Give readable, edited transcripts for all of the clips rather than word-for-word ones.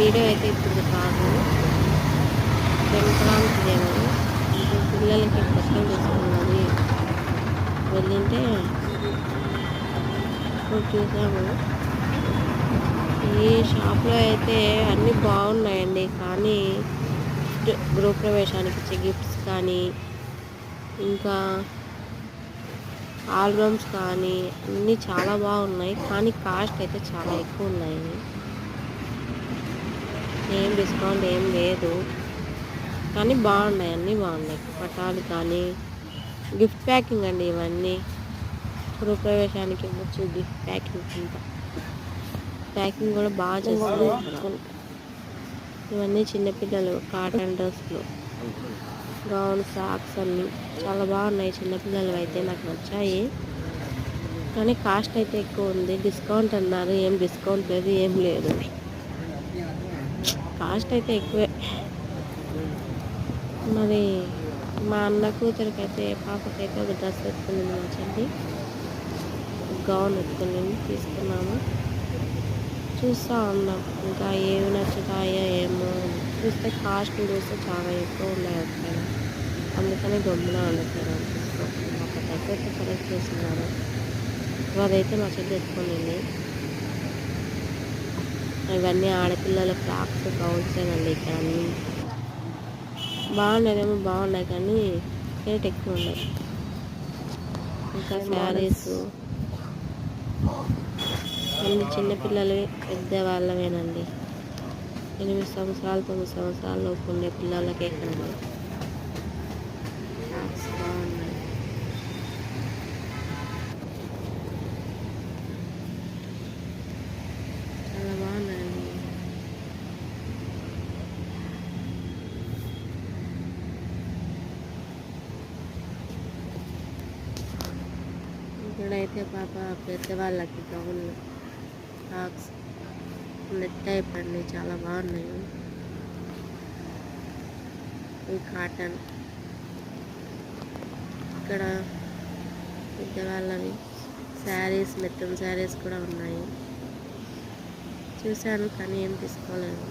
Video అయితే ఇప్పుడు కాదు, సంక్రాంతిదేమో పిల్లలకి బట్టలు తీసుకున్నది వెళ్ళింటే ఇప్పుడు చూసాము. ఈ షాప్లో అయితే అన్నీ బాగున్నాయండి, కానీ గృహప్రవేశానికి ఇచ్చే గిఫ్ట్స్ కానీ ఇంకా ఆల్బమ్స్ కానీ అన్నీ చాలా బాగున్నాయి, కానీ కాస్ట్ అయితే చాలా ఎక్కువ ఉన్నాయి. ఏం డిస్కౌంట్ ఏం లేదు, కానీ బాగున్నాయి, అన్నీ బాగున్నాయి. పటాలు కానీ గిఫ్ట్ ప్యాకింగ్ అండి, ఇవన్నీ గృహప్రవేశానికి ఇవ్వచ్చు. గిఫ్ట్ ప్యాకింగ్ అంతా ప్యాకింగ్ కూడా బాగా చేస్తారు. ఇవన్నీ చిన్నపిల్లలు కాటన్ డ్రెస్లు, గౌన్, సాక్స్ అన్నీ చాలా బాగున్నాయి. చిన్నపిల్లలు అయితే నాకు నచ్చాయి, కానీ కాస్ట్ అయితే ఎక్కువ ఉంది. డిస్కౌంట్ అన్నారు, ఏం డిస్కౌంట్ లేదు, ఏం లేదు. కాస్ట్ అయితే ఎక్కువే. మరి మా అన్న కూతురికి అయితే, పాపకైతే ఒక డ్రెస్ ఎత్తుకుంది, మా చెల్లి గౌన్ ఎత్తుకుని తీసుకున్నాము. చూస్తూ ఉన్నాం ఇంకా ఏమి నచ్చుతాయో ఏమో. చూస్తే కాస్ట్ చూస్తే చాలా ఎక్కువ ఉన్నాయి అక్కడ, అందుకని గమ్మున వండుతున్నాను. తీసుకోకుండా ఒక దగ్గర సెలెక్ట్ చేస్తున్నాను. అదైతే మా చెల్లి ఎత్తుకునింది. ఇవన్నీ ఆడపిల్లల ఫ్రాక్స్, గౌన్సేనండి. ఇక్కడ అన్నీ బాగున్నాయేమో, బాగున్నాయి, కానీ రేట్ ఎక్కువ ఉన్నాయి. ఇంకా శారీస్ అన్ని చిన్నపిల్లలవి, పెద్దవాళ్ళవేనండి. 8 సంవత్సరాలు 9 సంవత్సరాల లోపు ఉండే పిల్లలకే కదండి. ఫ్రాక్స్ బాగున్నాయి. చాలా బాగున్నాయండి. ఇక్కడైతే పాప పెద్దవాళ్ళకి గౌన్లు, ఫ్రాక్స్, నెట్ టైప్ అండి, చాలా బాగున్నాయి. ఈ కాటన్. ఇక్కడ పెద్దవాళ్ళవి శారీస్, మెత్తన్ శారీస్ కూడా ఉన్నాయి. చూశాను, కానీ ఏం తీసుకోలేదు.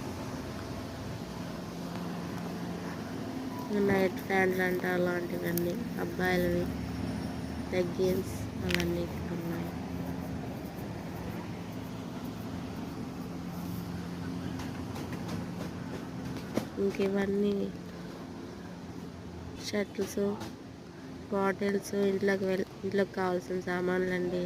నైట్ ప్యాంట్లు అంట అలాంటివన్నీ, అబ్బాయిలవి లెగ్గిన్స్ అవన్నీ ఇక్కడ ఉన్నాయి. ఇంకేవన్నీ షర్ట్స్, బాటిల్స్, ఇంట్లోకి కావాల్సిన సామాన్లు అండి.